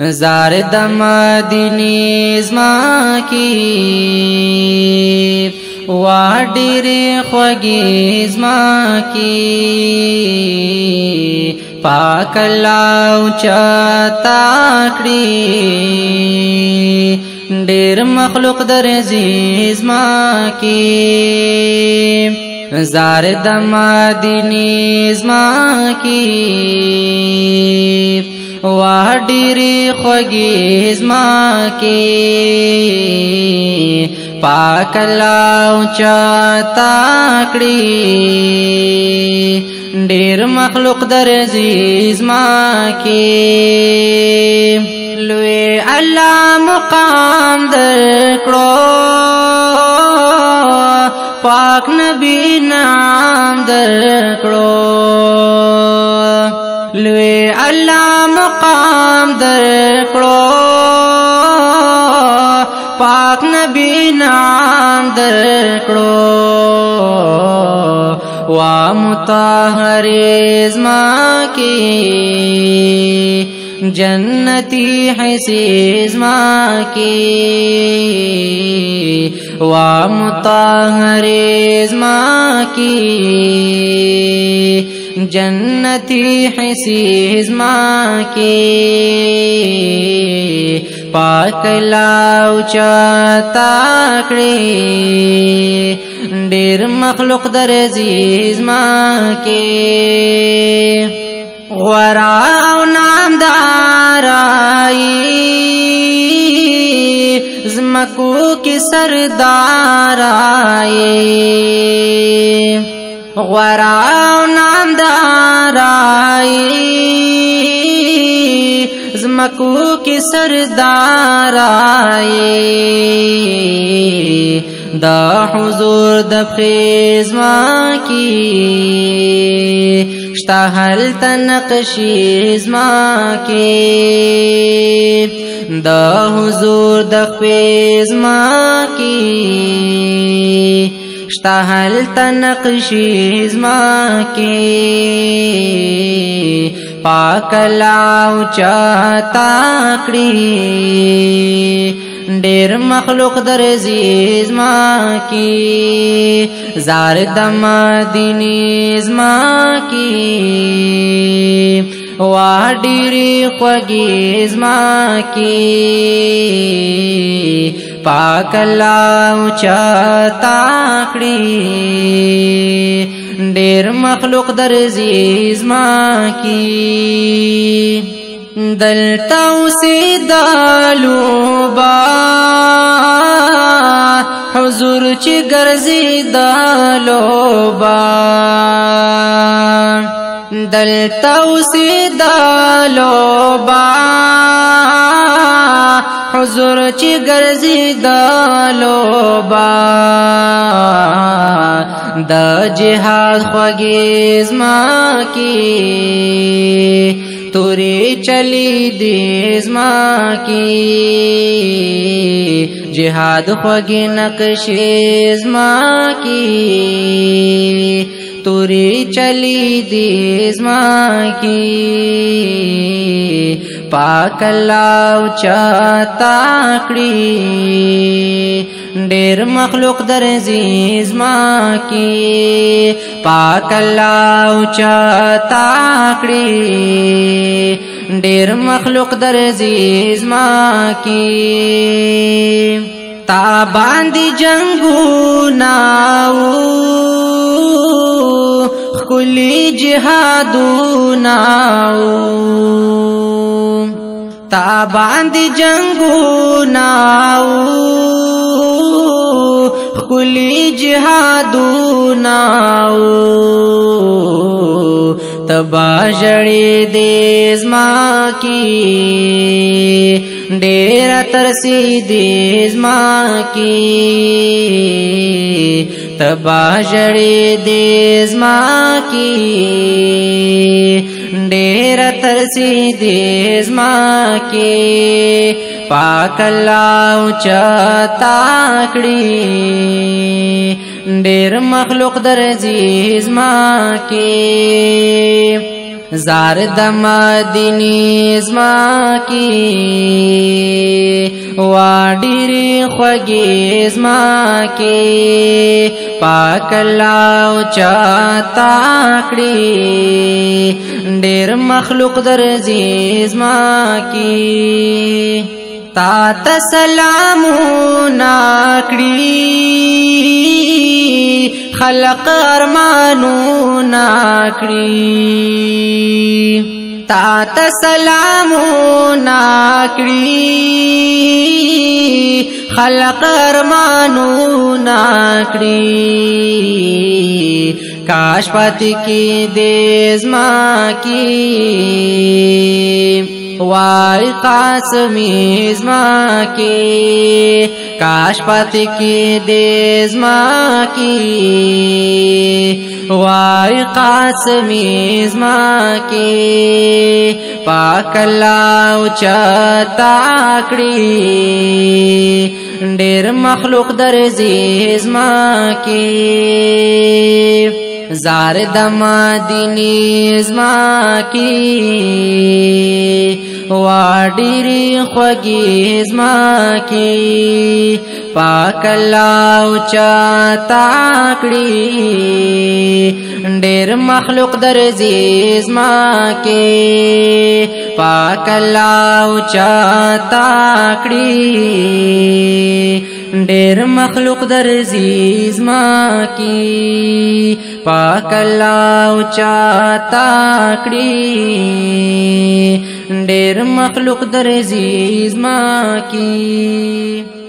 زار د مدینې زما کی وا ډېرې خوږې زما کی پاک الله اوچتا کړي ډېر مخلوق درځي زما کی زار د مدینې زما کی وا ډېرې خوږې زما کی پاک الله اوچتا کړي ډېر مخلوق درځي زما کی لوی الله مقام درکړو پاک نبی نام درکړو لوی الله مقام درکړو پاک نبی نام درکړو وا مطهر زما کی جنتی حسی زما کی وا مطهر زما کی جنتی حسی زما کی پاک الله اوچتا کړي ډېر مخلوق درځي زما کی غورا او نامدار آئی زمکو کی سردار آئی غورا او نامدار آئی زمکو کی سردار آئی دا حضور د خزما کی شتا هل تنقشی زما کی دا حضور د خزما کی شتا هل تنقشی زما کی پاک الله اوچتا کړي ډېر مخلوق درځي زما کی زار د مدینې زما کی وا ډېرې خوږې زما کی پاک الله اوچتا کړي ډېر مخلوق درځي زما کی دلتا اوسېدلو با حضور چې ګرځېدلو با دلتا اوسېدلو با حضور چې ګرځېدلو با د جهاد خوږې زما کی توری چلی دی زما کی جهاد خوږې نقشې زما کی توری چلی دی زما کی پاک الله اوچتا کړي ډېر مخلوق درځي زما کی پاک الله اوچتا کړي ډېر مخلوق درځي زما کی تا باندې جنگونه خلی جهادونه تا باندې جنگونه خلی جهادونه تبا جړې دې زما کی ډېر ترسي دې زما کی تبا جړې دې زما کی ډېر ترسي دې زما کی پاک الله اوچتا کړي ډېر مخلوق درځي زما کی زار د مدینې زما کی واډيري خوږې زما کی پاک الله چاته کړی ډېر مخلوق درځي زما کی تا ته سلامونه کړی خلق ارمانونه کړی تا ته سلامونه کړی خلق ارمانونه کړی کاش پاتې کې دې زما کی وای قاسمی زما کی کاش پاتې کې دې زما کی وای قاسمی زما کی پاک الله چاته کړی ډېر مخلوق درځي زما کی زار د مدینې زما کی واډيري خوږې زما کی پاک الله چاته کړی ډېر مخلوق درځي زما کی پاک الله چاته کړی ډېر مخلوق درځي زما کی پاک الله چاته کړی ډېر مخلوق درځي زما کی